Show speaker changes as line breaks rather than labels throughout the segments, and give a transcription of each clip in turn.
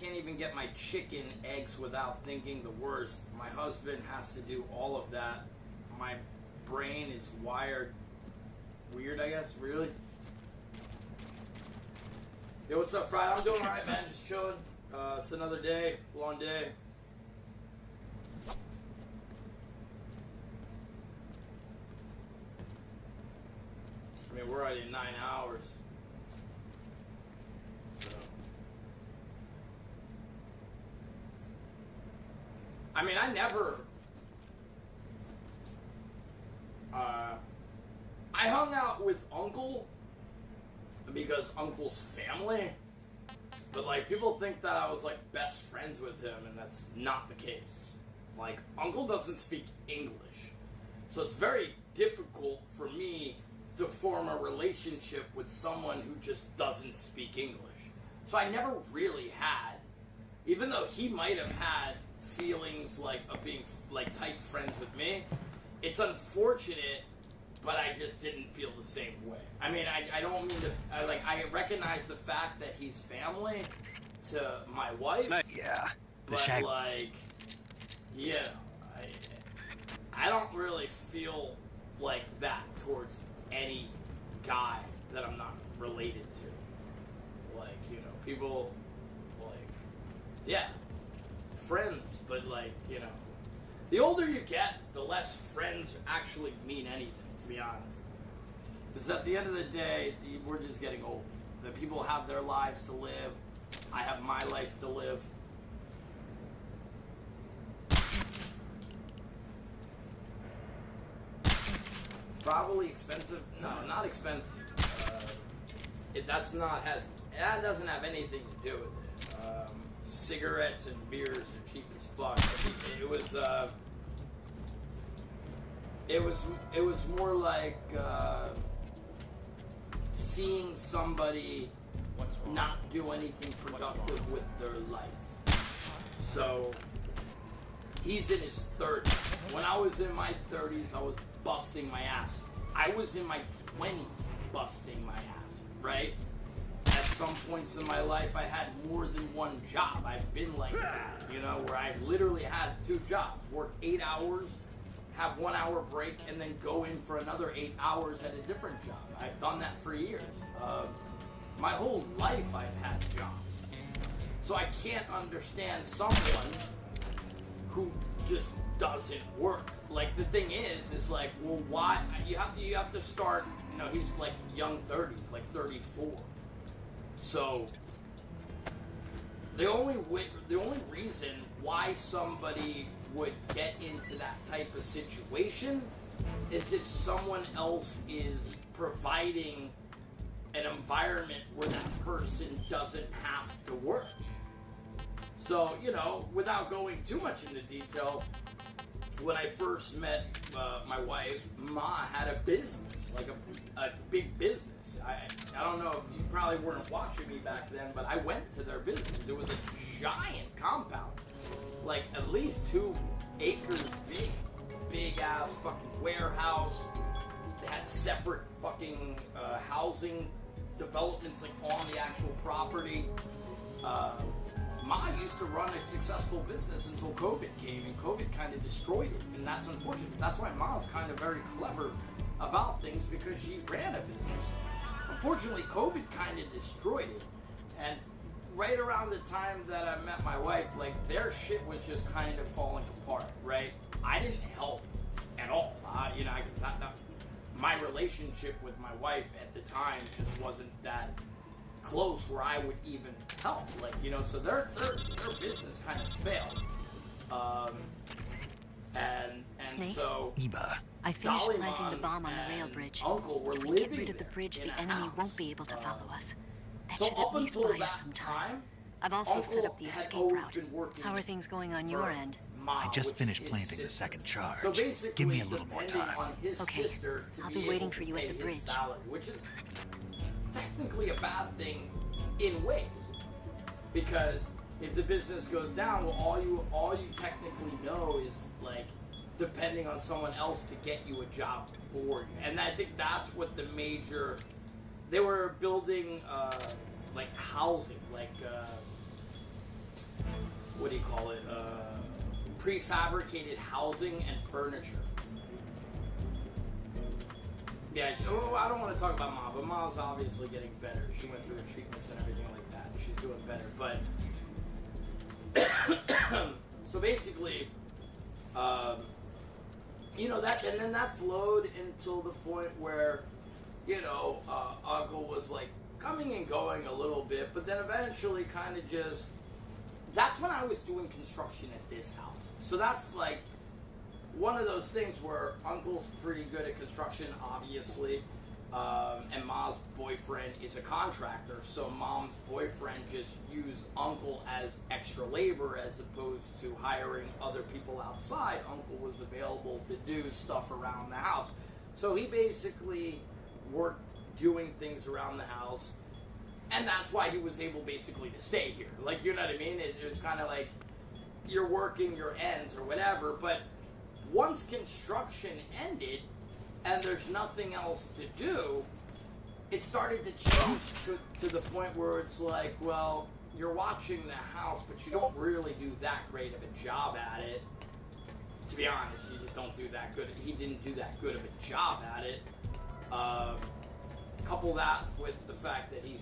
can't even get my chicken eggs without thinking the worst. My husband has to do all of that. My brain is wired weird, I guess. Really? Yo, what's up, Friday? I'm doing alright, man. Just chilling. It's another day. Long day. I mean, we're already 9 hours. So. I mean, I never... I hung out with Uncle because Uncle's family, but like people think that I was like best friends with him, and that's not the case. Like, Uncle doesn't speak English, so it's very difficult for me to form a relationship with someone who just doesn't speak English. So I never really had, even though he might have had feelings like of being like tight friends with me, it's unfortunate, but I just didn't feel the same way. I mean, I don't mean to, I recognize the fact that he's family to my wife.
Yeah.
But like, yeah, I don't really feel like that towards any guy that I'm not related to. Like, you know, people, like, yeah, friends, but like, you know, the older you get, the less friends actually mean anything, to be honest. Because at the end of the day, we're just getting old. The people have their lives to live. I have my life to live. Probably expensive. No, not expensive. That doesn't have anything to do with it. Cigarettes and beers are cheap as fuck. It was more like seeing somebody not do anything productive with their life. So he's in his 30s. When I was in my 30s, I was busting my ass. I was in my 20s busting my ass, right? At some points in my life, I had more than one job. I've been like that, you know, where I literally had 2 jobs. Work 8 hours, have 1 hour break, and then go in for another 8 hours at a different job. I've done that for years. My whole life I've had jobs. So I can't understand someone who just doesn't work. Like, the thing is like, well, why? You have to start, you know, he's like young 30s, like 34. So the only reason why somebody would get into that type of situation is if someone else is providing an environment where that person doesn't have to work. So, you know, without going too much into detail, when I first met my wife, Ma had a business, like a big business. I don't know if you probably weren't watching me back then, but I went to their business. It was a giant compound, like at least 2 acres big ass fucking warehouse. They had separate fucking housing developments like on the actual property. Ma used to run a successful business until COVID came, and COVID kind of destroyed it, and that's unfortunate. That's why Ma's kind of very clever about things, because she ran a business. Unfortunately, COVID kind of destroyed it, and right around the time that I met my wife, like, their shit was just kind of falling apart, right? I didn't help at all, you know, because my relationship with my wife at the time just wasn't that close where I would even help, like, you know, so their business kind of failed, and
Snake?
so
Iba.
I finished
Dolly
planting the
Mom
bomb on the
and
rail bridge.
Uncle were
If we
living
get rid of the bridge,
in
the
a
enemy
house.
won't be able to follow us. That
So
should
up
at least
until
buy us
that
some time.
time,
I've also set
Uncle
up the
had
escape
always
route.
been working
How are things going on
for
your end?
Ma,
I just
which
finished
is
planting the
his
second
sister.
charge.
So basically,
Give me a little more
depending
time.
on his
Okay,
sister to
I'll
be
be waiting
able
for
to
you at
pay
the
his
bridge.
salary, which is technically a bad thing in ways, because if the business goes down, well, all you technically know is, like, depending on someone else to get you a job for you. And I think that's what the major... They were building, like, housing, like, do you call it? Prefabricated housing and furniture. Yeah, I don't want to talk about Ma, but Ma's obviously getting better. She went through her treatments and everything like that. She's doing better. But so basically, you know, that, and then that flowed until the point where, you know, Uncle was like coming and going a little bit, but then eventually kind of just, that's when I was doing construction at this house. So that's like one of those things where Uncle's pretty good at construction, obviously, and Ma's boyfriend is a contractor, so Mom's boyfriend just used Uncle as extra labor as opposed to hiring other people outside. Uncle was available to do stuff around the house. So he basically worked doing things around the house, and that's why he was able basically to stay here. Like, you know what I mean? It was kind of like you're working your ends or whatever, but once construction ended and there's nothing else to do, it started to change to the point where it's like, well, you're watching the house, but you don't really do that great of a job at it. To be honest, you just don't do that good. He didn't do that good of a job at it. Couple that with the fact that he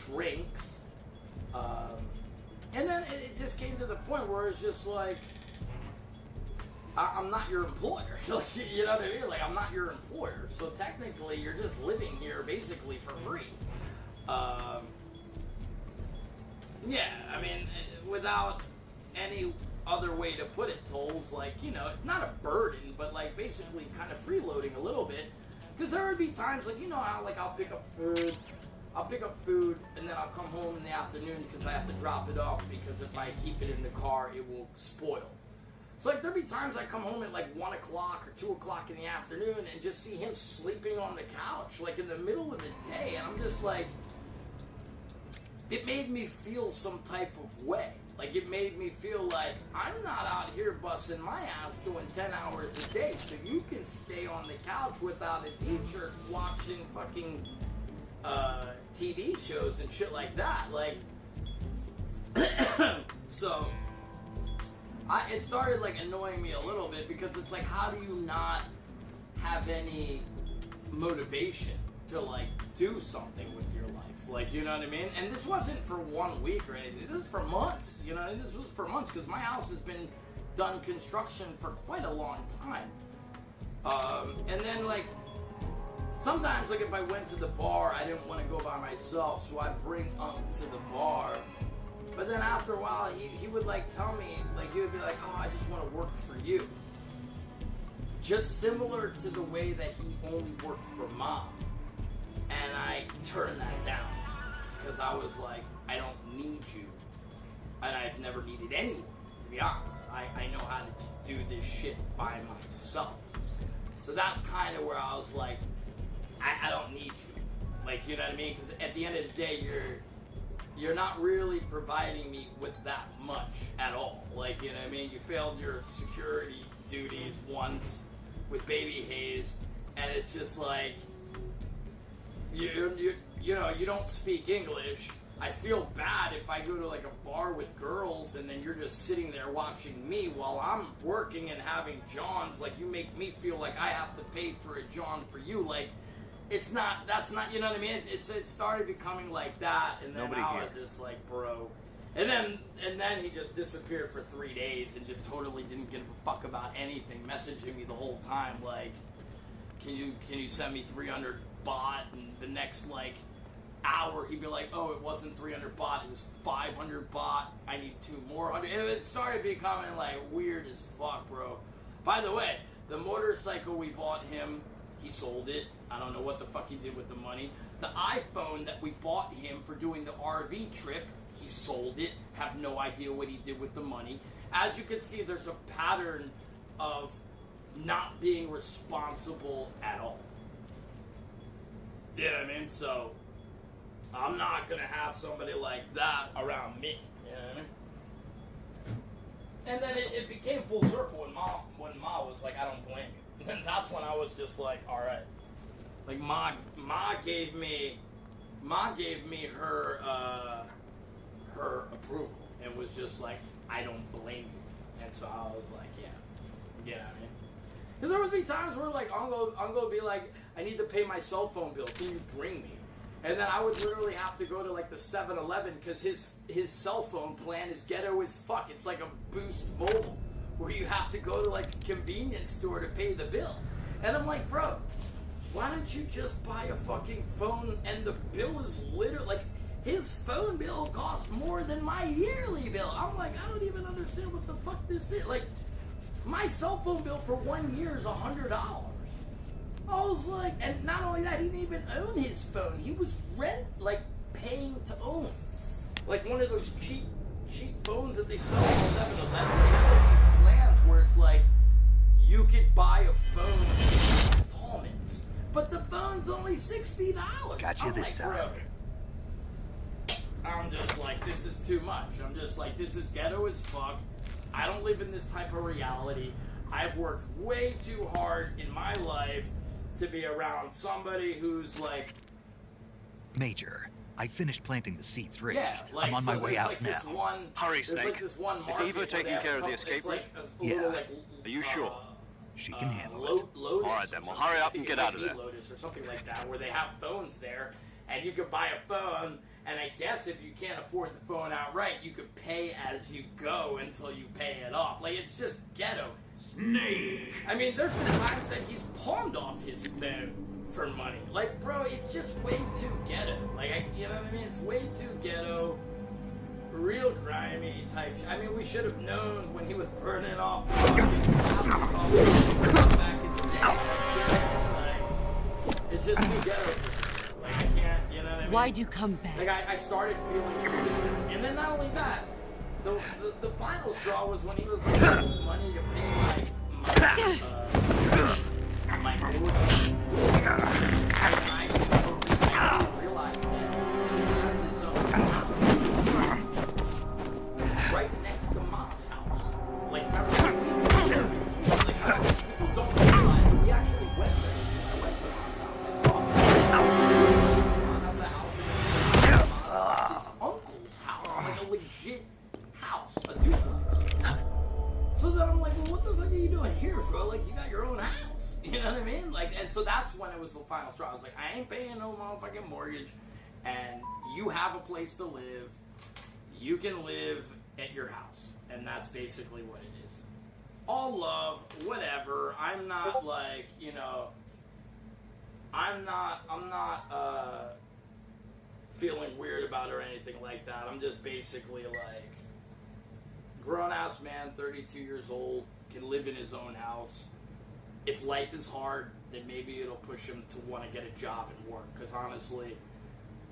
drinks, and then it just came to the point where it's just like, I'm not your employer. Like, you know what I mean? Like, I'm not your employer. So technically, you're just living here basically for free. Yeah, I mean, without any other way to put it, Tolls, like, you know, not a burden, but like basically kind of freeloading a little bit. Because there would be times, like, you know how, like, I'll pick up food, and then I'll come home in the afternoon because I have to drop it off, because if I keep it in the car, it will spoil. So, like, there'd be times I come home at, like, 1 o'clock or 2 o'clock in the afternoon and just see him sleeping on the couch, like, in the middle of the day, and I'm just like, it made me feel some type of way. Like, it made me feel like I'm not out here busting my ass doing 10 hours a day, so you can stay on the couch without a t-shirt watching fucking TV shows and shit like that. Like, so it started like annoying me a little bit, because it's like, how do you not have any motivation to like do something with your life? Like, you know what I mean? And this wasn't for 1 week or anything. This was for months. You know, this was for months, because my house has been done construction for quite a long time. And then, like, sometimes, like, if I went to the bar, I didn't want to go by myself, so I'd bring to the bar. But then after a while, he would, like, tell me, like, he would be like, oh, I just want to work for you. Just similar to the way that he only worked for Mom. And I turned that down, because I was like, I don't need you. And I've never needed anyone, to be honest. I know how to do this shit by myself. So that's kind of where I was like, I don't need you. Like, you know what I mean? Because at the end of the day, you're not really providing me with that much at all. Like, you know what I mean? You failed your security duties once with Baby Hayes, and it's just like, you know, you don't speak English. I feel bad if I go to like a bar with girls and then you're just sitting there watching me while I'm working and having Johns. Like, you make me feel like I have to pay for a John for you. Like, that's not, you know what I mean? It started becoming like that, and then I was just like, bro. And then he just disappeared for 3 days and just totally didn't give a fuck about anything, messaging me the whole time like, can you send me 300 baht? And the next like hour he'd be like, oh, it wasn't 300 baht, it was 500 baht, I need 2 more hundred. It started becoming like weird as fuck, bro. By the way, the motorcycle we bought him, he sold it. I don't know what the fuck he did with the money. The iPhone that we bought him for doing the RV trip, he sold it. Have no idea what he did with the money. As you can see, there's a pattern of not being responsible at all. You know what I mean? So, I'm not going to have somebody like that around me. You know what I mean? And then it became full circle when Ma was like, I don't blame you. And that's when I was just like, alright. Like, Ma gave me her approval. and was just like, I don't blame you. And so I was like, yeah, get out of here. Because there would be times where like Uncle would be like, I need to pay my cell phone bill. Can you bring me? And then I would literally have to go to like the 7-Eleven because his cell phone plan is ghetto as fuck. It's like a Boost Mobile where you have to go to like a convenience store to pay the bill. And I'm like, bro, why don't you just buy a fucking phone and the bill is literally like his phone bill costs more than my yearly bill. I'm like, I don't even understand what the fuck this is. Like, my cell phone bill for 1 year is $100. I was like, and not only that, he didn't even own his phone. He was paying to own. Like one of those cheap phones that they sell at 7-Eleven. They have these plans where it's like, you could buy a phone in installments, but the phone's only $60.
Got you this time.
Bro, I'm just like, this is too much. I'm just like, this is ghetto as fuck. I don't live in this type of reality. I've worked way too hard in my life to be around somebody who's like...
Major, I finished planting the C3.
Yeah, like,
I'm on my way out
like
now.
Hurry,
there's
Snake.
like this one
Is
market
Eva
where
taking
they have
care
a
of the
couple-
escape
it's like
route?
a
Yeah.
little, like,
Are you sure?
She can handle it.
Lotus
All right, then,
or
well,
something.
hurry
I
up
think
and
it
get
might
out of
be
there.
Lotus or something like that, where they have phones there, and you could buy a phone, and I guess if you can't afford the phone outright, you could pay as you go until you pay it off. Like, it's just ghetto. Snake! I mean, there's been times that he's pawned off his phone for money. Like, bro, it's just way too ghetto. Like, you know what I mean? It's way too ghetto. Real grimy type shit. I mean, we should have known when he was burning off back in the day. Like, it's just too ghetto. Like, I can't, you know what I mean?
Why'd you come back?
Like, I started feeling... And then not only that, the final straw was when he was like, money to pay my groceries. And I didn't realize that he has his own house right next to Mom's house. Like, remember, like, I don't think people don't realize that we actually went there. I went to Mom's house. I saw Mom has a house in his uncle's house. Like a legit house. A duplex. So then I'm like, well, what the fuck are you doing here, bro? Like, you got your own house. You know what I mean? Like, and so that's when it was the final straw. I was like, I ain't paying no motherfucking mortgage, and you have a place to live. You can live at your house, and that's basically what it is. All love, whatever. I'm not like, you know, I'm not feeling weird about it or anything like that. I'm just basically like, grown-ass man, 32 years old, can live in his own house. If life is hard, then maybe it'll push him to want to get a job and work. Because honestly,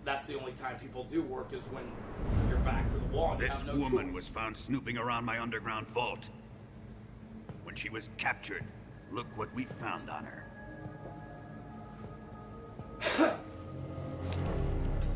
that's the only time people do work is when you're back to the wall and you
This
have no
woman
choice.
was found snooping around my underground vault. When she was captured, look what we found on her.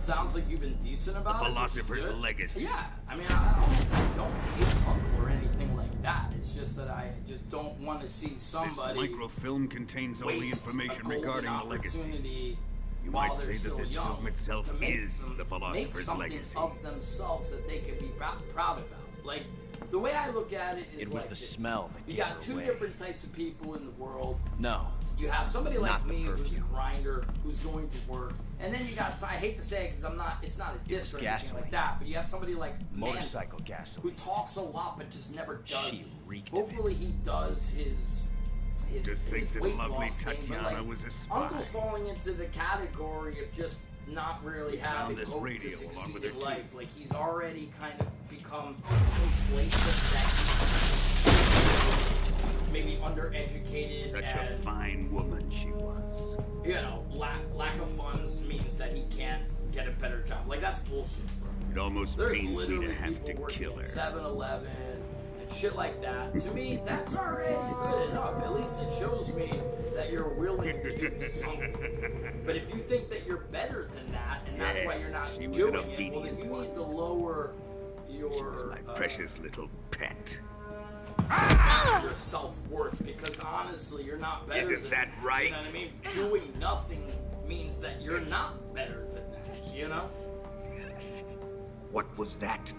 Sounds like you've been decent about
The
it. which is
philosopher's
good.
legacy.
Yeah, I mean, I don't hate Uncle or anything like that. It's just that I just don't want to see
This
somebody
microfilm contains only
waste
information
a golden
regarding the legacy.
opportunity
You
while
might
they're
say that
still
this
young
film itself
to make
is
them-
the philosopher's
make something
legacy.
of themselves that they can be proud about. Like, the way I look at it is
It was
like
the
this.
smell that
You
gave
got
her
two
away.
different types of people in the world.
No.
You have somebody like
Not the
me who's a
perfume.
grinder, who's going to work, and then you got, I hate to say it because it's not a diss or anything
gasoline.
like that, but you have somebody like
Motorcycle
Mandy, who
gasoline.
talks a lot but just never does.
She reeked of it.
Hopefully he does his
To think that
weight
lovely
loss thing, but,
Tatiana
like,
was a spy.
Uncle's falling into the category of just not really
We found
having
this
hope
radio
to
along
succeed
with her
in life.
teeth.
Like, he's already kind of become complacent that maybe undereducated
Such
and
a fine woman she was.
you know, lack of funds means that he can't get a better job. Like, that's bullshit, bro.
It almost
There's
pains me
literally
to have
people
to
working
kill
at
her.
7-Eleven and shit like that. To me, that's already good enough. At least it shows me that you're willing to do something. But if you think that you're better than that, and that's why you're not
Yes, she was
doing
an
it, well, then
obedient
you
one.
need to lower your
She was my precious little pet.
your self-worth, because honestly, you're not better
Isn't
than
that right?
You know what I mean? Doing nothing means that you're not better than that, you know?
What was that?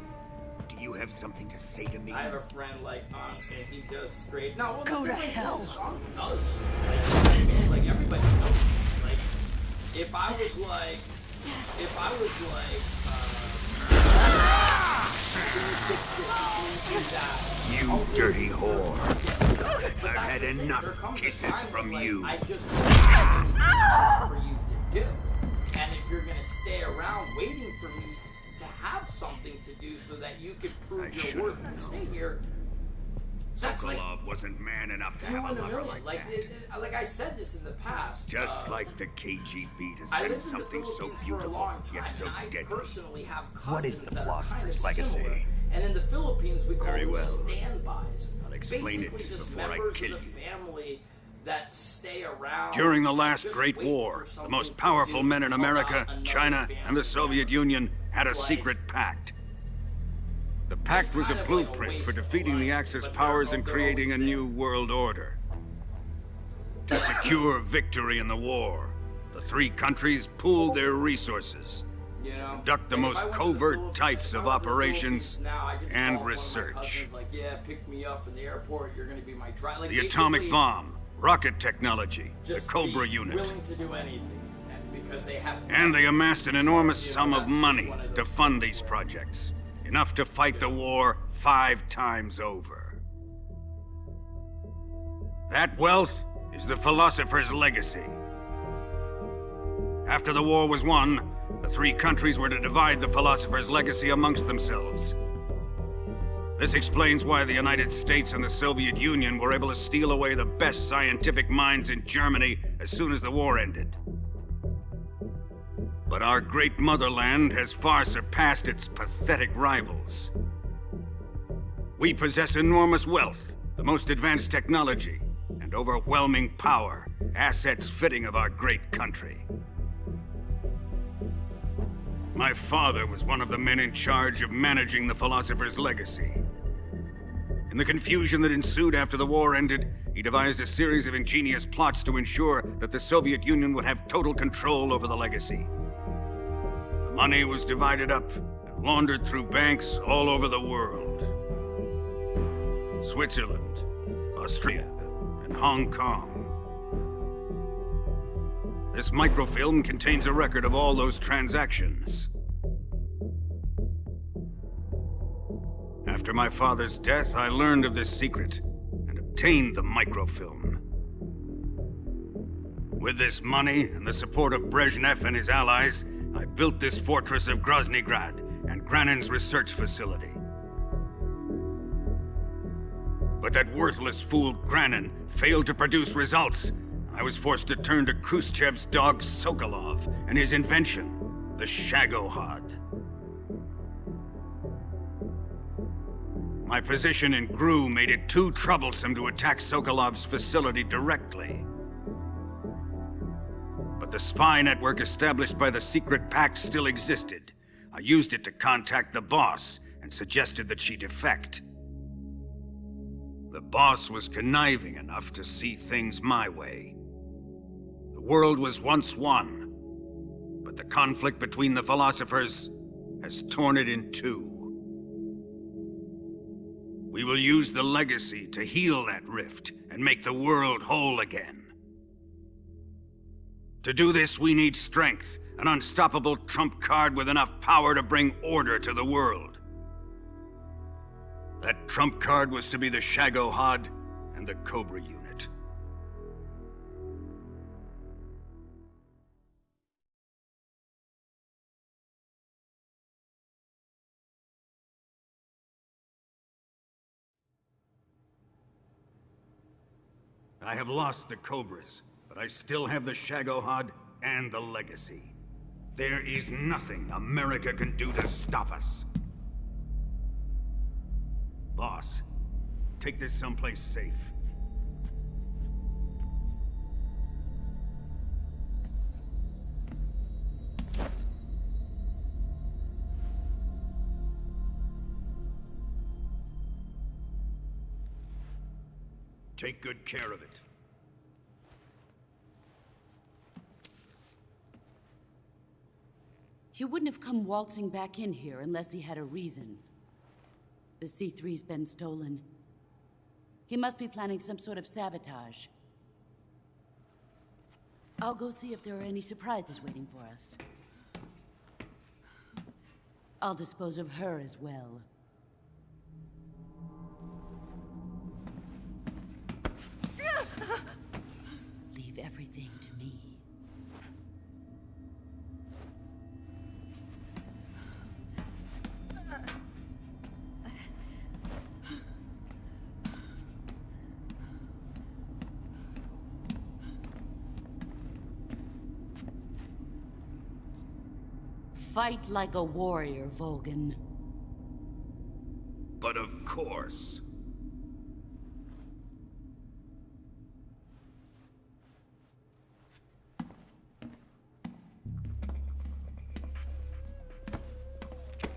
Do you have something to say to me?
I have a friend like Unc, and he just straight. No, well,
Go
the
to
difference
hell.
is Unc does. Like, I mean, like everybody knows. Like, if I was like,
You dirty whore.
but
I've
that's
had
the thing,
enough
there comes a
kisses
time
from
when, like,
you.
I just don't have anything for you to do. And if you're gonna stay around waiting for me to have something to do so that you can
I
prove your
should've
worth and stay here, that's like
Sokolov wasn't man enough to
two
have a
in a
lover
million.
like that.
Like I said this in the past.
Just like the KGB to
I
send
lived in the
something so
Philippines for a
beautiful,
long time,
yet so
and I
deadly.
personally have cousins
What is the
that are
philosopher's
kind of
legacy?
similar. And in the Philippines, we call
Very
them
well.
standbys.
I'll explain it
Basically, just
before I
members
kill
of the
you.
family that stay around.
During the
and
last
just
Great
wait
War,
for
the
something
most
to
powerful
do
men in
to help
America,
out another
China,
family
and the Soviet
member.
Union had a
Like,
secret pact. The pact was a
kind of like a
blueprint
waste
for
of
defeating the
life,
Axis
but
powers
they're
and creating a
always
new world order. To secure victory in the war, the three countries pooled their resources,
You know?
conduct the
Like, if
most
I went to the
covert
Philippines-
types
if I
of
went to the
operations
Philippines now, I could just
and
call one of my
research.
cousins, like, yeah, pick me up in the airport. You're going to be my driver. Like,
The atomic
basically,
bomb, rocket technology, the
just
Cobra
be
unit.
willing to do anything, and because they have.
And they amassed an enormous
You know,
sum of
that's just
money
one of
to
those
fund
things
these
where-
projects. Enough to fight the war 5 times over. That wealth is the philosopher's legacy. After the war was won, the three countries were to divide the philosopher's legacy amongst themselves. This explains why the United States and the Soviet Union were able to steal away the best scientific minds in Germany as soon as the war ended. But our great motherland has far surpassed its pathetic rivals. We possess enormous wealth, the most advanced technology, and overwhelming power, assets fitting of our great country. My father was one of the men in charge of managing the philosopher's legacy. In the confusion that ensued after the war ended, he devised a series of ingenious plots to ensure that the Soviet Union would have total control over the legacy. The money was divided up and laundered through banks all over the world. Switzerland, Austria, and Hong Kong. This microfilm contains a record of all those transactions. After my father's death, I learned of this secret and obtained the microfilm. With this money and the support of Brezhnev and his allies, I built this fortress of Groznygrad and Granin's research facility. But that worthless fool Granin failed to produce results. I was forced to turn to Khrushchev's dog Sokolov and his invention, the Shagohod. My position in GRU made it too troublesome to attack Sokolov's facility directly. But the spy network established by the secret pact still existed. I used it to contact the boss and suggested that she defect. The boss was conniving enough to see things my way. The world was once one, but the conflict between the philosophers has torn it in two. We will use the legacy to heal that rift and make the world whole again. To do this, we need strength, an unstoppable trump card with enough power to bring order to the world. That trump card was to be the Shagohod and the Cobra unit. I have lost the Cobras, but I still have the Shagohod and the legacy. There is nothing America can do to stop us. Boss, take this someplace safe. Take good care of it.
He wouldn't have come waltzing back in here unless he had a reason. The C3's been stolen. He must be planning some sort of sabotage. I'll go see if there are any surprises waiting for us. I'll dispose of her as well. Leave everything to me. Fight like a warrior, Volgin.
But of course.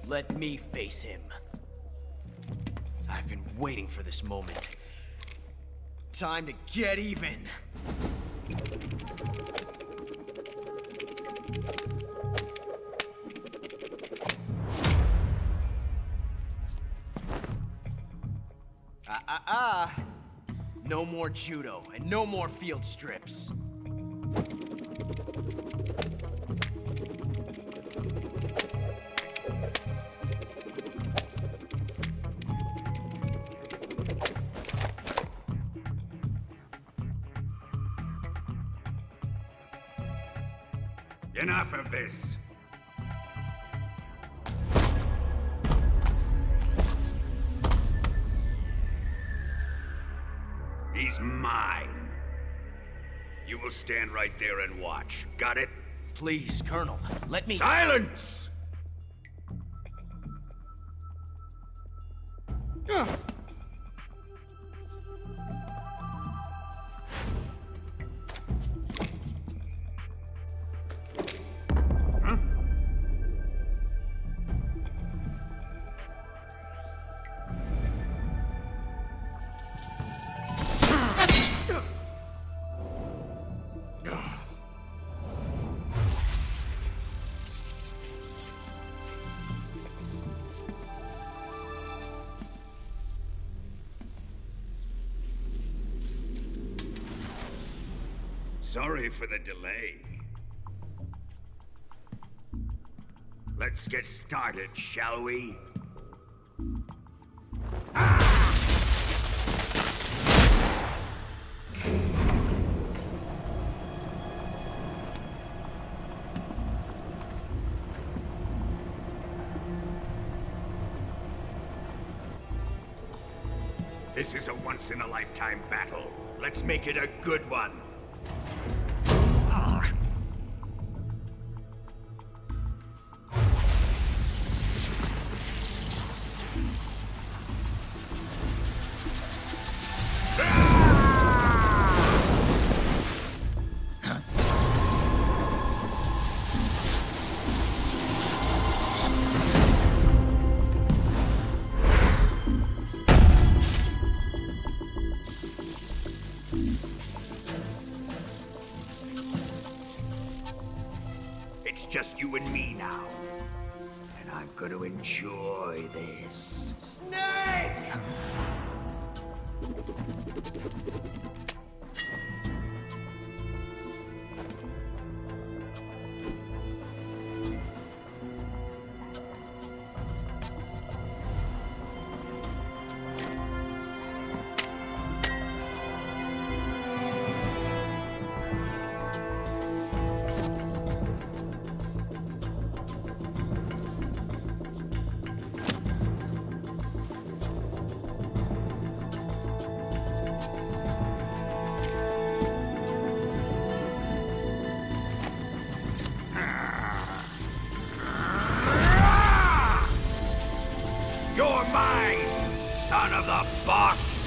Let me face him. I've been waiting for this moment. Time to get even. No more judo, and no more field strips.
Enough of this. He's mine. You will stand right there and watch. Got it?
Please, Colonel, let me—
Silence! Sorry for the delay. Let's get started, shall we? This is a once-in-a-lifetime battle. Let's make it a good one. It's just you and me now. And I'm gonna enjoy this.
Snake!
You're mine, son of the boss!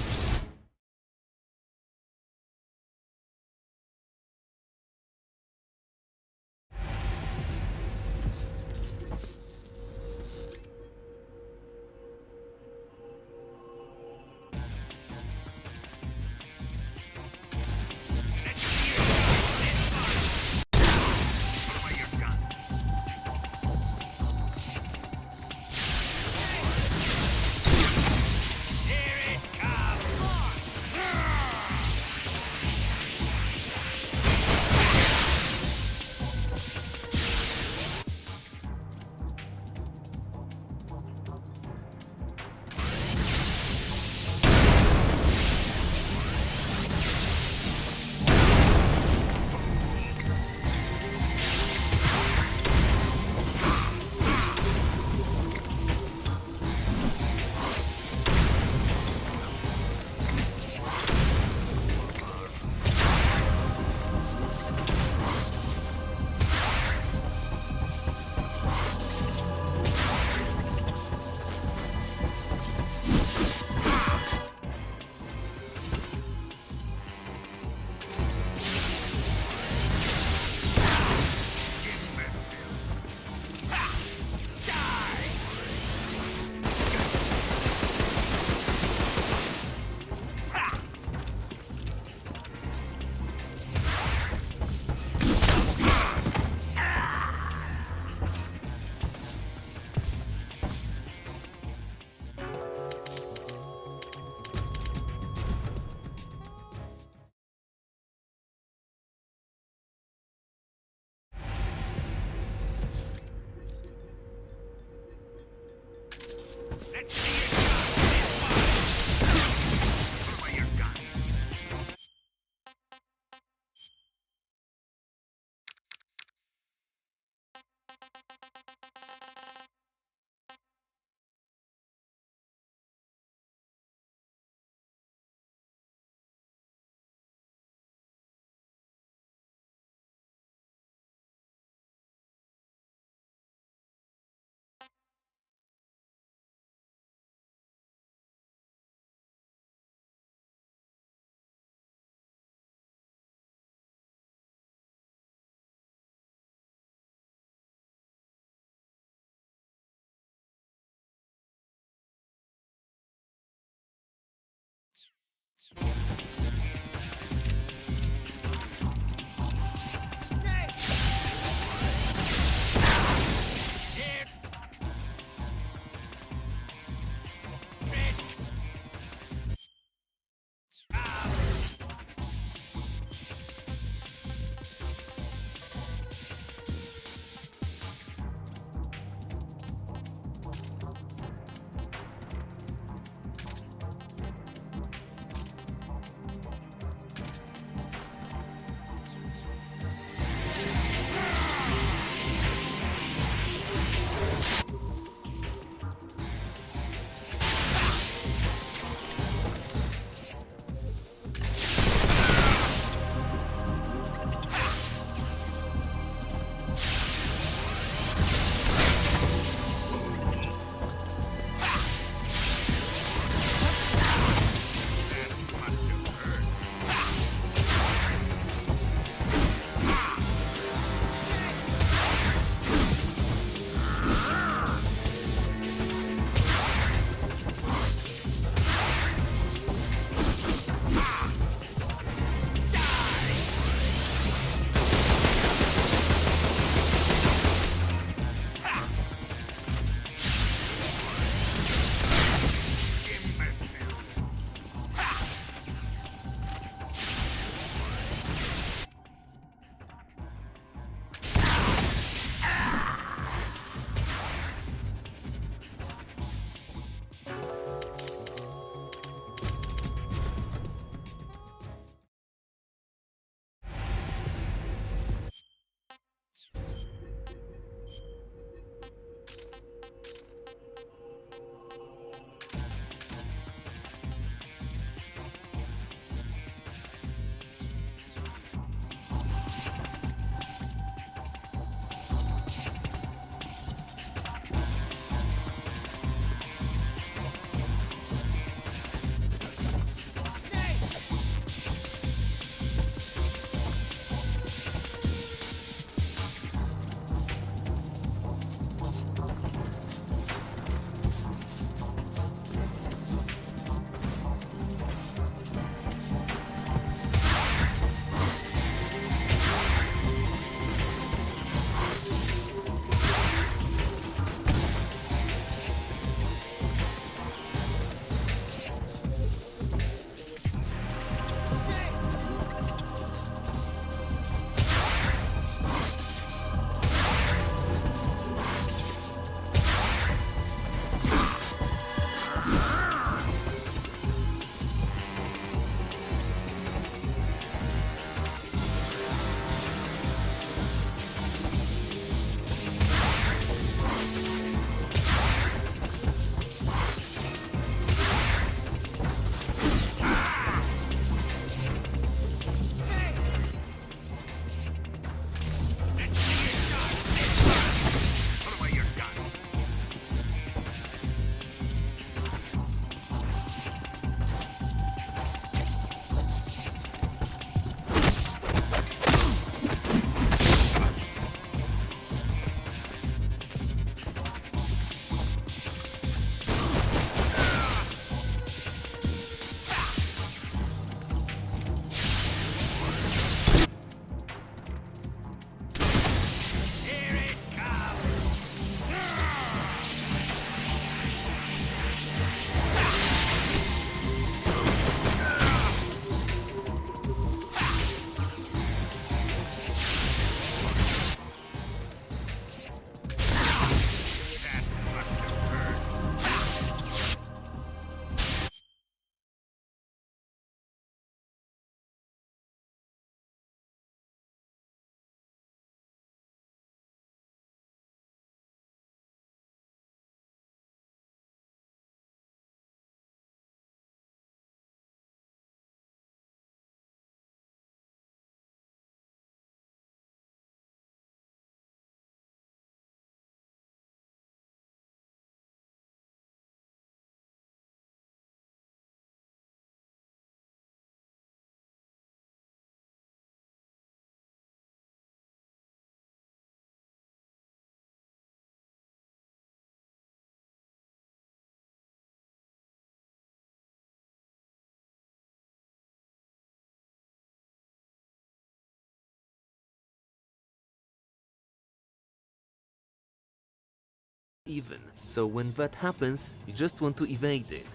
even. So when that happens, you just want to evade it.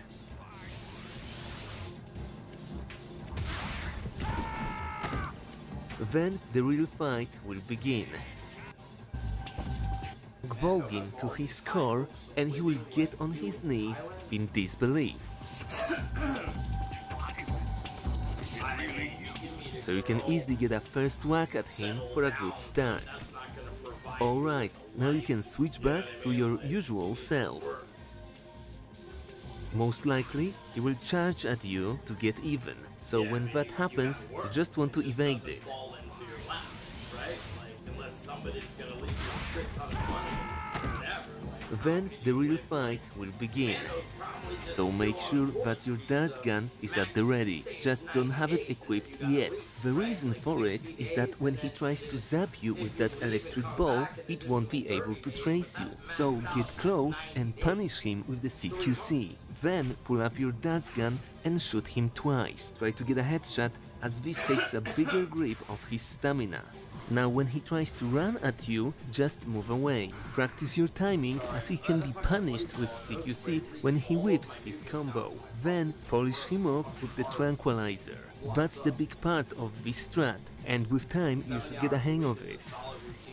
Then the real fight will begin. Volgin to his core, and he will get on his knees in disbelief. So you can easily get a first whack at him for a good start. Alright, now you can switch back to your usual self. Most likely, he will charge at you to get even. So when that happens, you just want to evade it.
Fall into your lap, right? Like, unless somebody's gonna leave you a shit ton of money, whatever. Like,
Then the real fight will begin. So make sure that your dart gun is at the ready, just don't have it equipped yet. The reason for it is that when he tries to zap you with that electric ball, it won't be able to trace you. So get close and punish him with the CQC. Then pull up your dart gun and shoot him twice. Try to get a headshot as this takes a bigger grip of his stamina. Now when he tries to run at you, just move away. Practice your timing as he can be punished with CQC when he whips his combo. Then polish him off with the tranquilizer. That's the big part of this strat, and with time you should get a hang of it.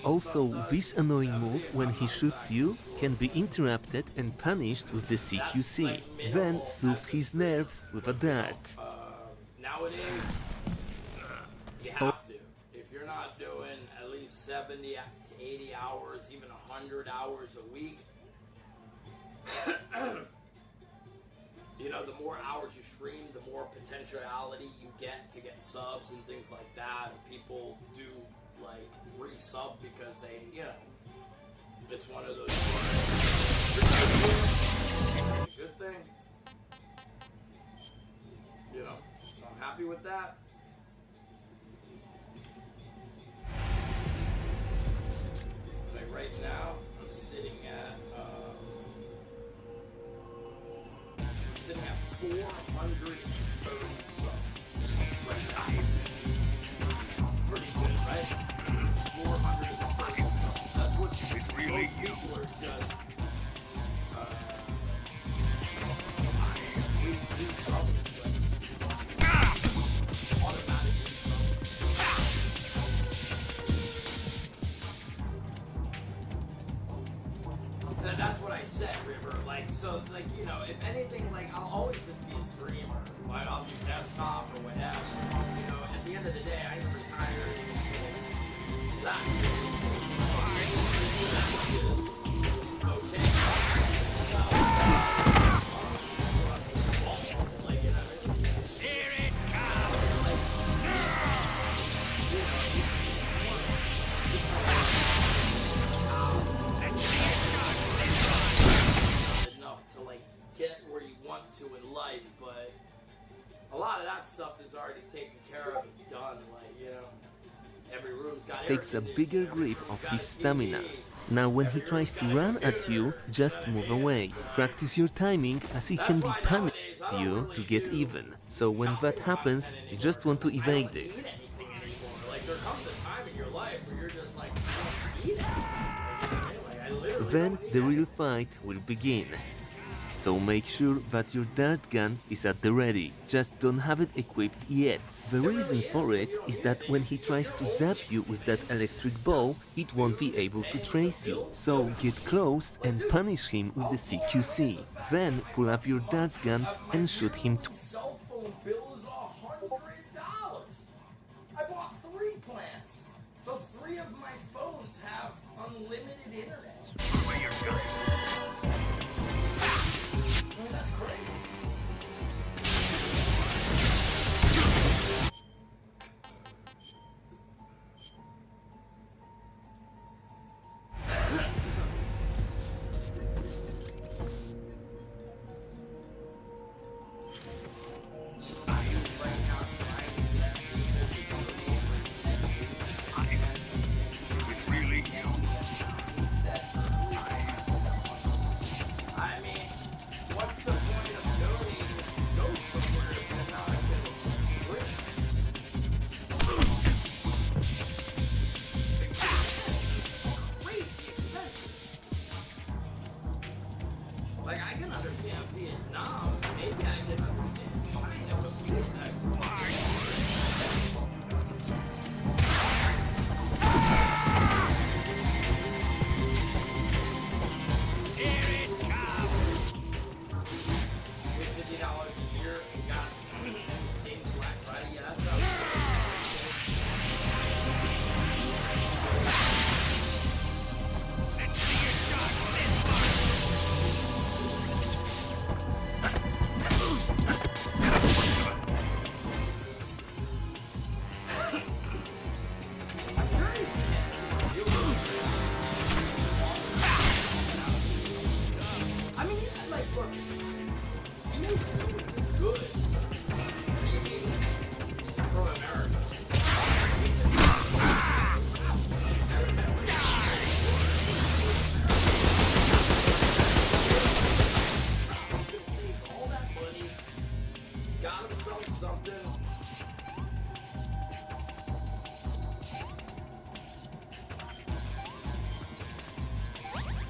Also, this annoying move when he shoots you can be interrupted and punished with the CQC. Then soothe his nerves with a dart.
nowadays, you have to. If you're not doing at least 70 to 80 hours, even 100 hours a week, you know, the more hours you stream, the more potentiality you get to get subs and things like that. And people do like re-sub because they, you know, it's one of those good thing. You know, so I'm happy with that. Like right now, I'm sitting at 430 subs. Right now. Pretty good, right? 430 subs. That's what most people are just that's what I said, River. Like, so, like, you know, if anything, like, I'll always just be a streamer. Like, I'll be desktop or whatever. You know, at the end of the day, I can retire. That's okay. Like, you know, here it enough to like get where you want to in life, but a lot of that stuff is already taken care of and done. Like, you know, every room's got
Takes a bigger grip of his stamina. Now when he tries to run at you, just move away. Practice your timing as he can be punished you to get even. So when that happens, you just want to evade it.
Like, there comes a time in your life where you're just like, I don't need that.
Then the real fight will begin. So make sure that your dart gun is at the ready, just don't have it equipped yet. The reason for it is that when he tries to zap you with that electric ball, it won't be able to trace you. So get close and punish him with the CQC. Then pull up your dart gun and shoot him
Cell phone bill is $100. I bought 3 plans, so 3 of my phones have unlimited internet. I mean, that's crazy. myself something.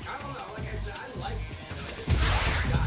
I don't know, like I said, I like Mando. I think he's a good guy. I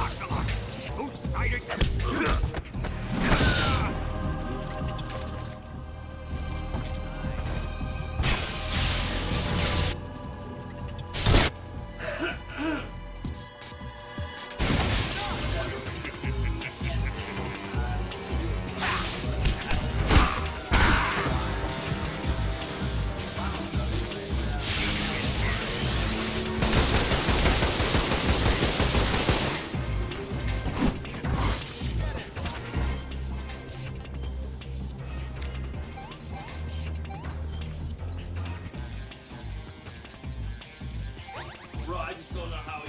don't understand. Bro, I just don't know how he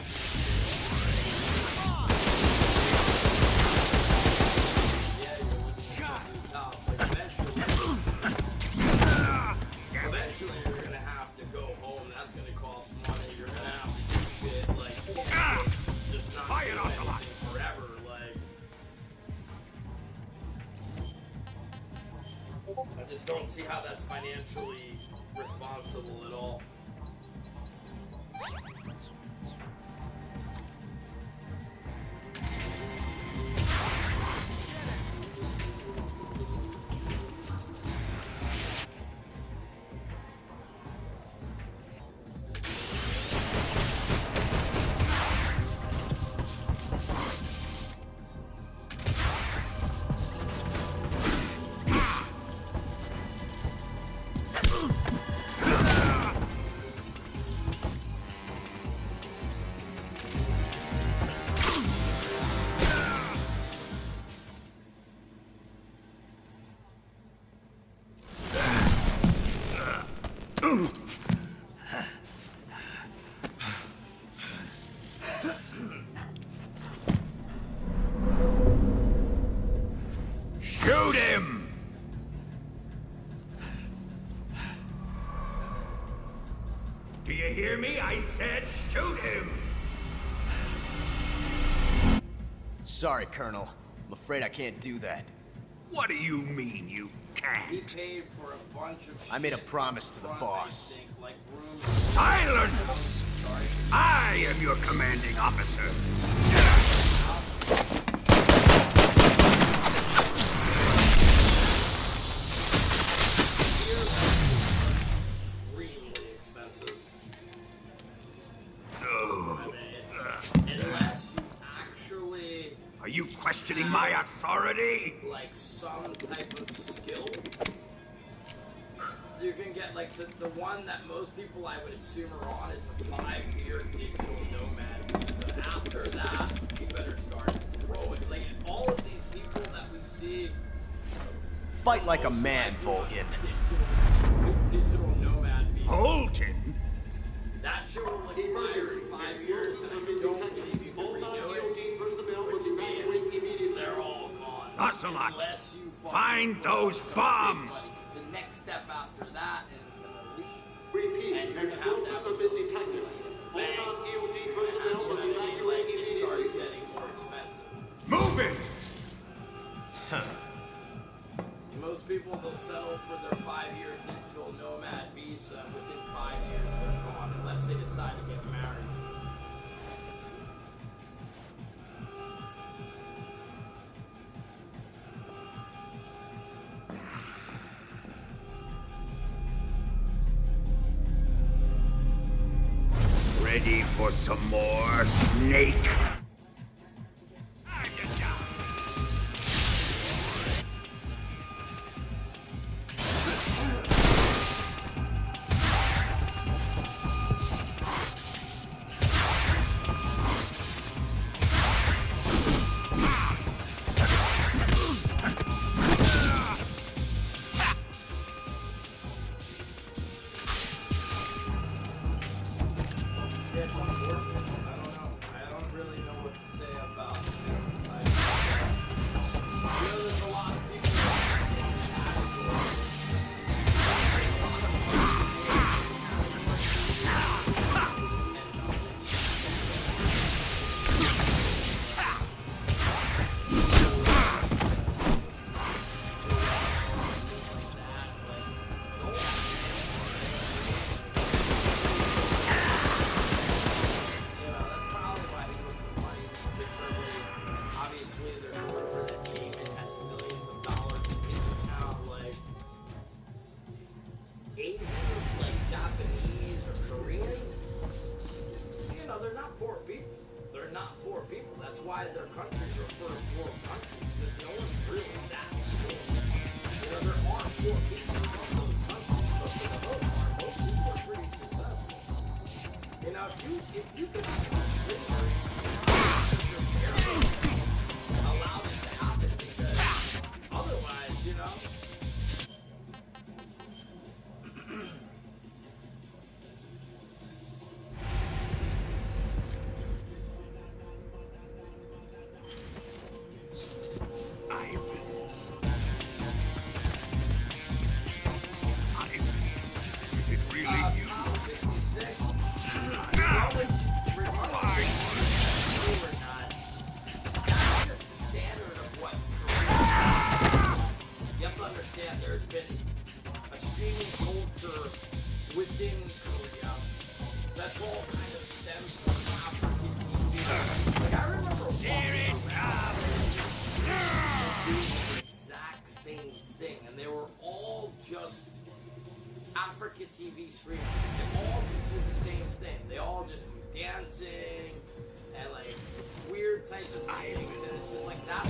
yeah, you're living in his house. Like, eventually you're gonna have to go home. That's gonna cost money. You're gonna have to do shit. Like, you can't just not do anything forever. Like, I just don't see how that's financially responsible at all.
Shoot him! Do you hear me? I said shoot him!
Sorry, Colonel. I'm afraid I can't do that.
What do you mean you
He
can't?
paid for a bunch of
I made a
shit
promise to the
front,
boss.
I think, like rooms.
Silence! I am your commanding officer.
Extremely expensive.
Oh.
Unless you actually
Are you questioning my authority?
like some type of skill. You can get like the one that most people I would assume are on is a 5-year digital nomad visa. After that, you better start throwing like all of these people that we see.
Fight like a man, Volgin.
Digital nomad visa.
Vulcan?
That shit will expire in 5 years, and if you don't believe you can renew it, which means they're all gone.
Ocelot,
Unless you
find those bombs!
The next step after that is an elite, and you're gonna have a ability to like bank. Like, it starts getting more expensive.
Move it!
Most people they'll settle for their 5-year digital nomad visa. Within 5 years, they're gone unless they decide to get married.
Ready for some more, Snake?
why their countries are first world countries, because no one's really that poor. You know, there are poor people from those countries, but for the most part, those people are pretty successful. You know, if you could allow it to happen, because otherwise, you know. There's been a streaming culture within Korea that's all kind of stems from African TV. Like, I remember doing the exact same thing, and they were all just African TV streamers. They all just do the same thing. They all just do dancing and like weird types of things, and it's just like that.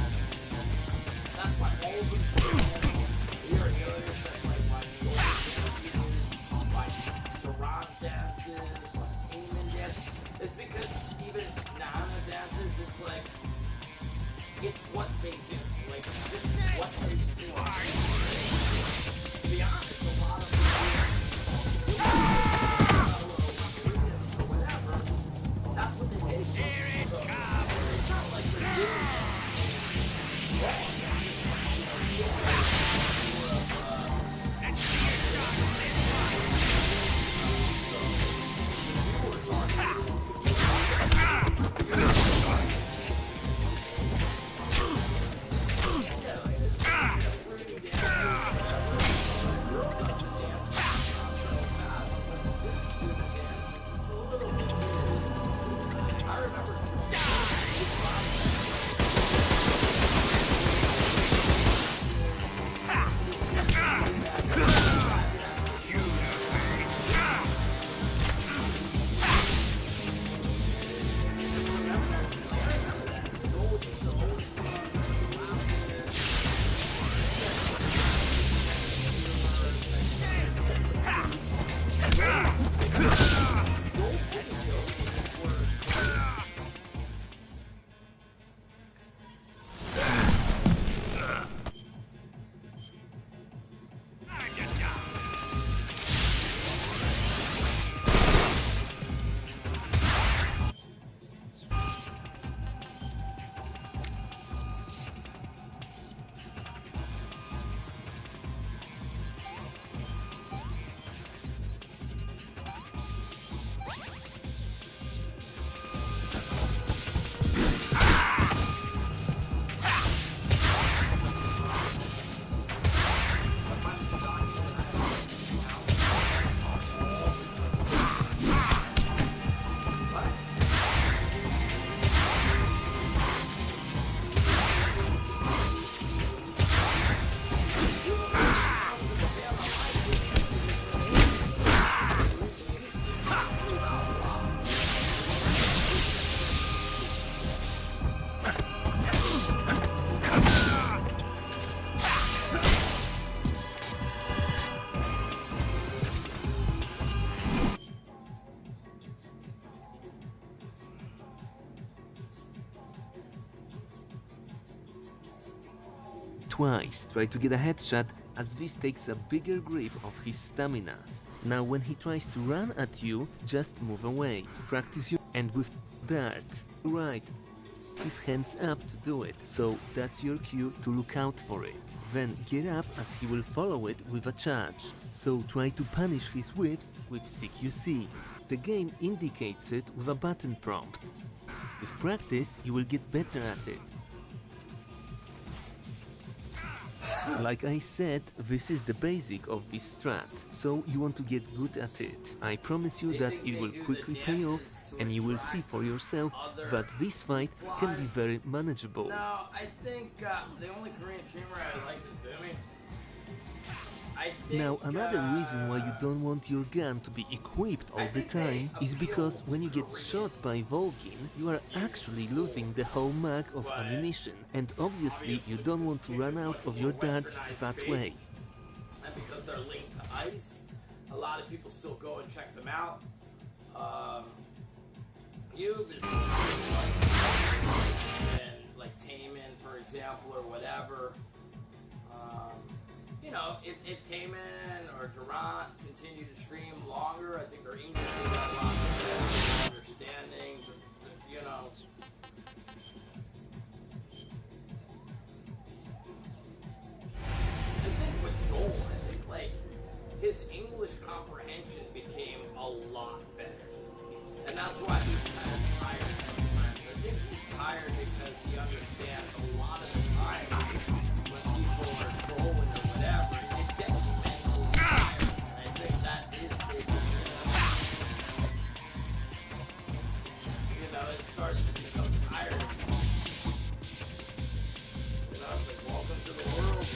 That's why all of them. Here are others that like Saran dances, Taman dances. It's because even Nana dances, it's like, it's what they do. Like, this is what they do. To be honest, a lot of people or whatever, that's what they do. So, it's not like they're doing
Twice try to get a headshot as this takes a bigger grip of his stamina. Now when he tries to run at you, just move away. Practice your and with dart. Right. His hands up to do it, so that's your cue to look out for it. Then get up as he will follow it with a charge. So try to punish his whiffs with CQC. The game indicates it with a button prompt. With practice, you will get better at it. Like I said, this is the basic of this strat, so you want to get good at it. I promise you that it will quickly pay off, and you will see for yourself that this fight can be very manageable.
No, I think the only Korean streamer I like is Boomy. I I think,
Now, another reason why you don't want your gun to be equipped all the time is because when you get shot by Volgin, you are actually losing the whole mag of ammunition, and obviously you don't want to run out of your darts that way.
And because they're linked to ice, a lot of people still go and check them out. And like Taman, for example, or whatever. You know, if Taman or Durant continue to stream longer, I think their English will have a lot of understanding, you know. I think with Joel, I think like his English comprehension became a lot better. And that's why he's kind of tired sometimes. I think he's tired because he understands a lot of the time when people are trolling or whatever, it gets mentally tired. And I think that is it. You know, it starts to become tired. You know, it's like, welcome to the world.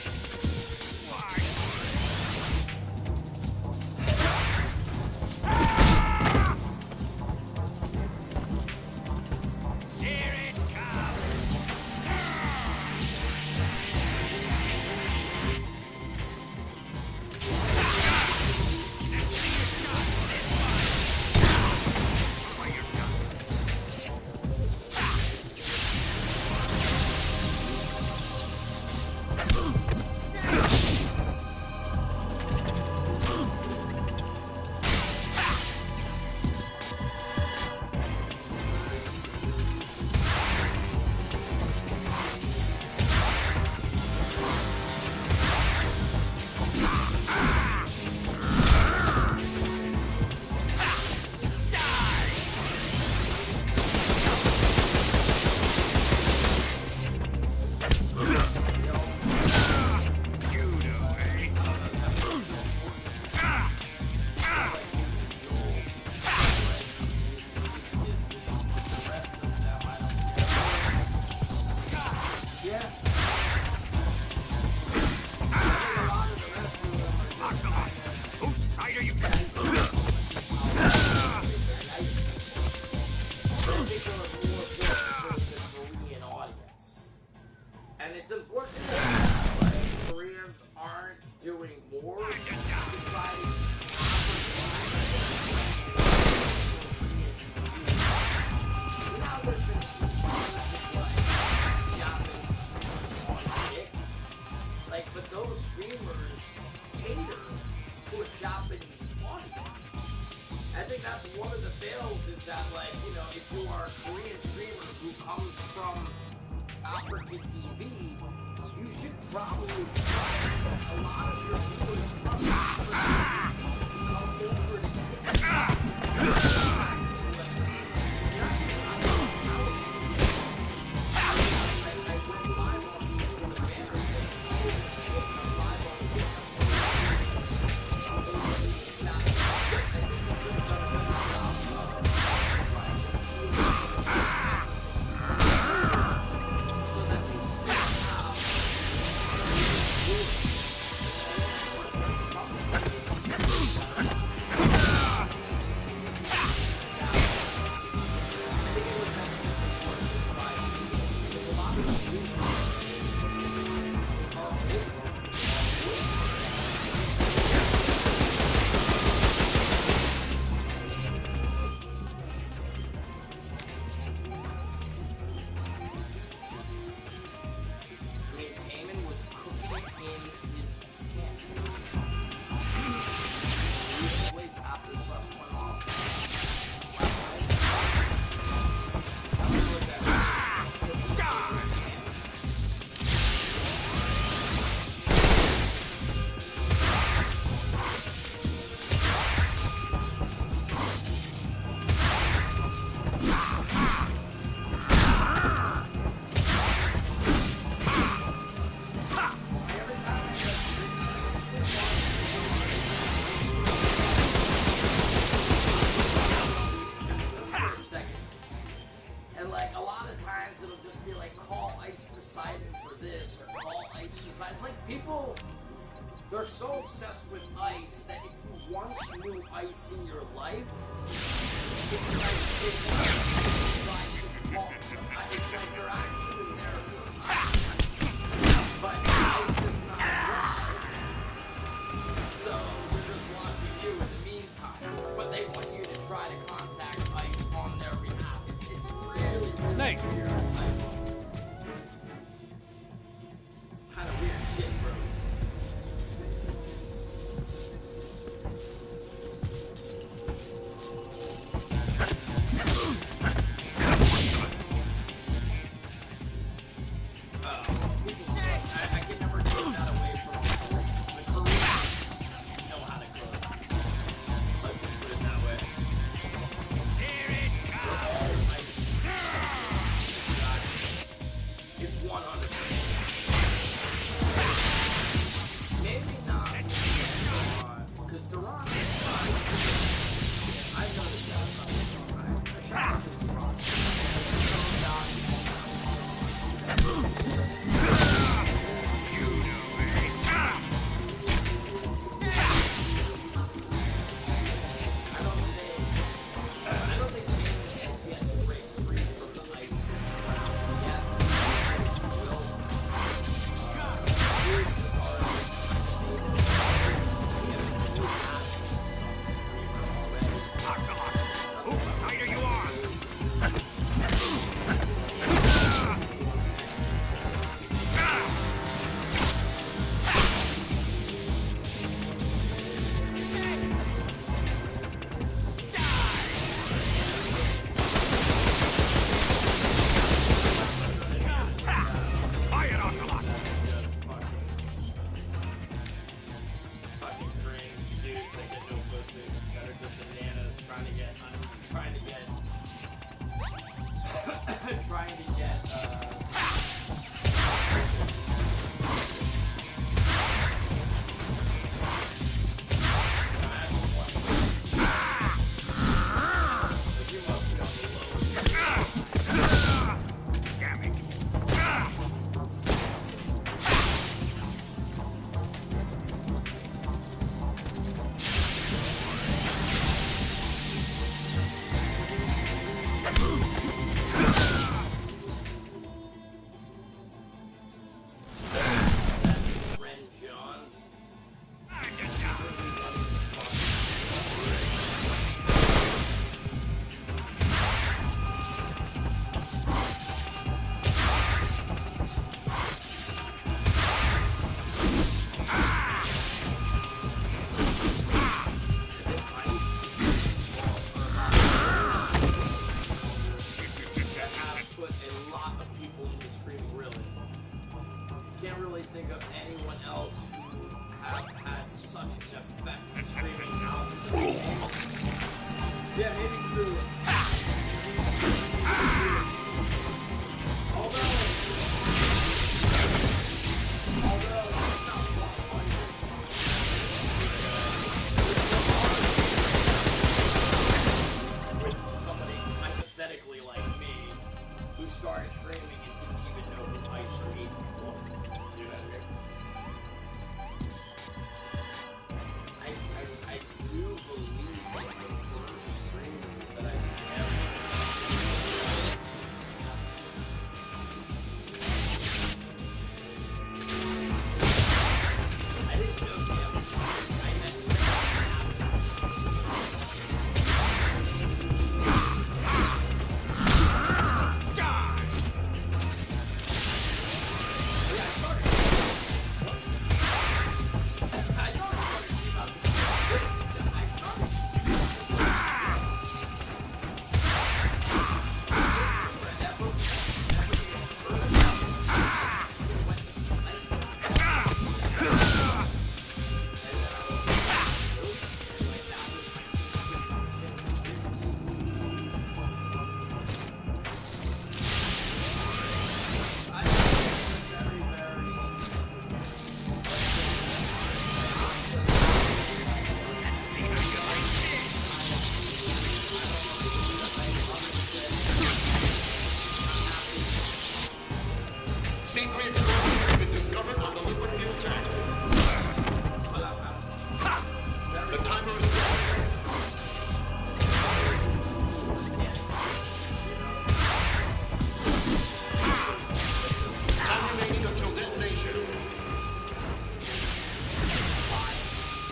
And it's important that like, Koreans aren't doing more to try like, but those streamers cater to a Japanese audience. I think that's one of the fails is that, like, you know, if you are a Korean streamer who comes from African TV, you should probably try a lot of your viewers from Africa come over to obsessed with ice that if you once knew ice in your life, it's like it was trying to talk to ice. It's like they're actually there for ice. But ice is not alive. So they're just watching you in the meantime. But they want you to try to contact ice on their behalf. It's really
Snake.
weird. Kind of weird shit, bro. I can never take that away from the Koreans know how to cook. Let's just put it that way. It's 100%. Maybe not. Because Duran is fine. I noticed that about Duran. I shot Duran. I don't think James gets break free from the ice yet. Fucking cringe dudes that get no pussy, that are just bananas trying to get Ren Johns. Put a lot of people in the screen, really. Can't really think of anyone else who have had such an effect screaming out. Yeah, maybe true. Although it's not fun. With somebody hypothetically like me, who started streaming and didn't even know who Ice or Heat was. You know what I mean? I do believe that the first stream that I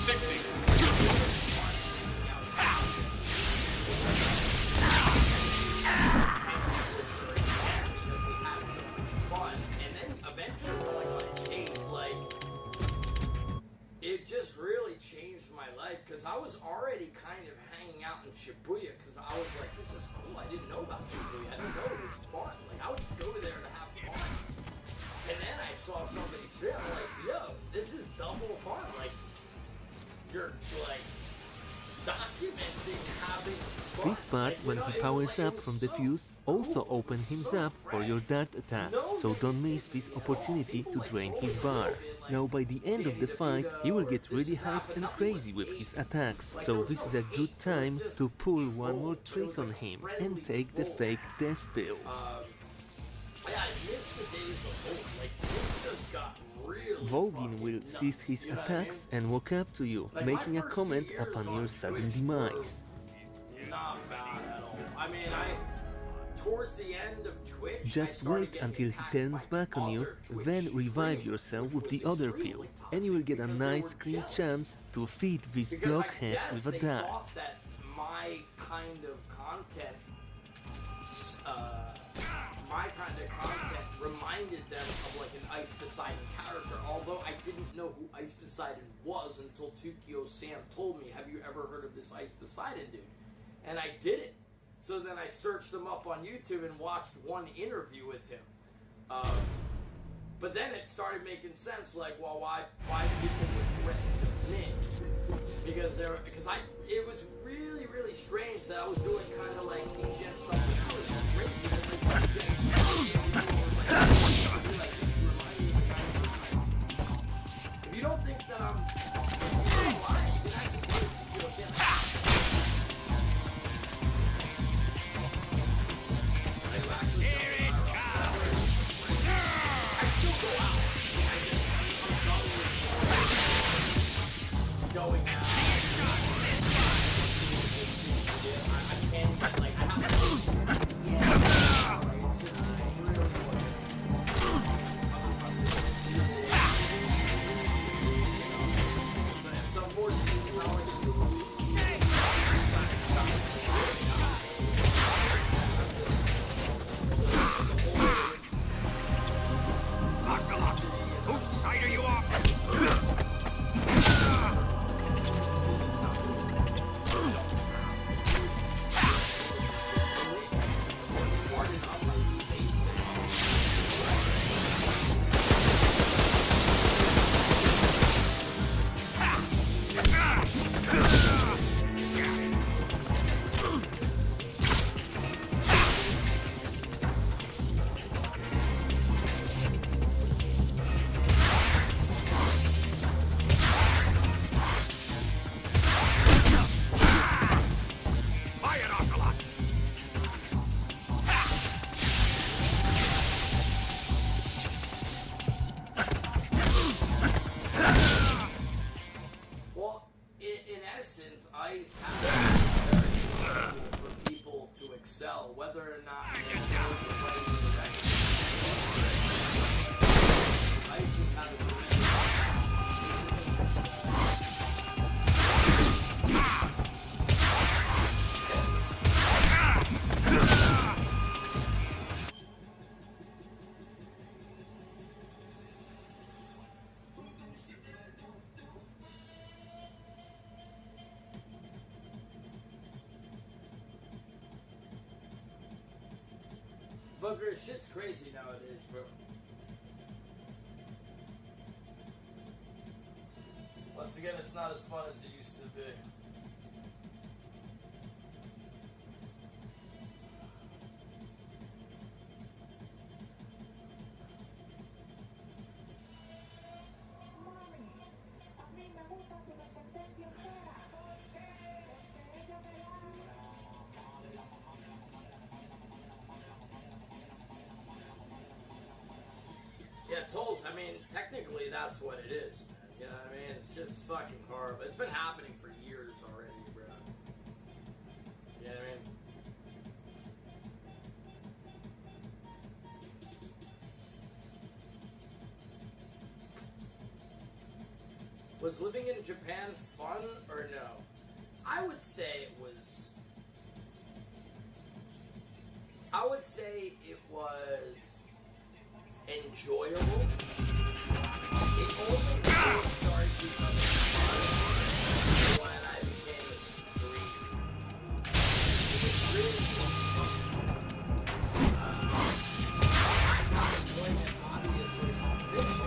fun, and then eventually going on a date, like, it just really changed my life, because I was already kind of hanging out in Shibuya, because I was like, this is cool, I didn't know about Shibuya, I didn't know it was fun, like, I would go there to have fun, and then I saw somebody trip, I'm like, yo, this is double fun, like, you're, like, documenting having fun.
This part,
Like, you
when
know,
he
it
powers
was, like,
up
it was
from the
so
fuse, also
cool.
open him
So
up for your
fresh.
dart attacks, so don't miss this opportunity to drain his bar. Now by the end of the fight, he will get really hyped and crazy with his attacks, so this is a good time to pull one more trick on him and take the fake death pill.
Yeah, I miss the days of old. Like, things just got really
Volgin
fucking
will
nuts,
seize his
you know what I
attacks and walk up to you,
Like,
making
my
a
first
comment
2 years
upon
on
your sudden
Twitch
demise.
were not bad at all. I mean, towards the end of Twitch, I
Just
started
wait
getting
until he
attacked
turns
by
back on you,
other Twitch
then revive
streamers,
yourself
which
with the
was
other pill,
extremely
and you will
toxic
get a
because they
nice
were
clean
jealous.
chance to feed this
Because I
blockhead
guess
with a
they
dart.
thought that my kind of content, reminded them of like an Ice Poseidon character. Although I didn't know who Ice Poseidon was until Tukio Sam told me, "Have you ever heard of this Ice Poseidon dude?" And I didn't. So then I searched him up on YouTube and watched one interview with him. But then it started making sense, like, well, why people would threaten to me? Because it was really, really strange that I was doing kind of like DGen stuff. If you don't think that I'm lying, you can actually do it. Going out. I can't even, like, I have
Whose side are you on? Fire, Ocelot!
Well, in essence, ice has for people to excel, whether or not ice has had a Booger, shit's crazy nowadays, bro. Once again, it's not as fun as it used to be. Yeah, tolls, I mean, technically that's what it is, man. You know what I mean? It's just fucking horrible. It's been happening for years already, bro. You know what I mean? Was living in Japan fun or no? I would say it was enjoyable. It only really started becoming fun when I became a street. It was really fun. I got employment, obviously, on video.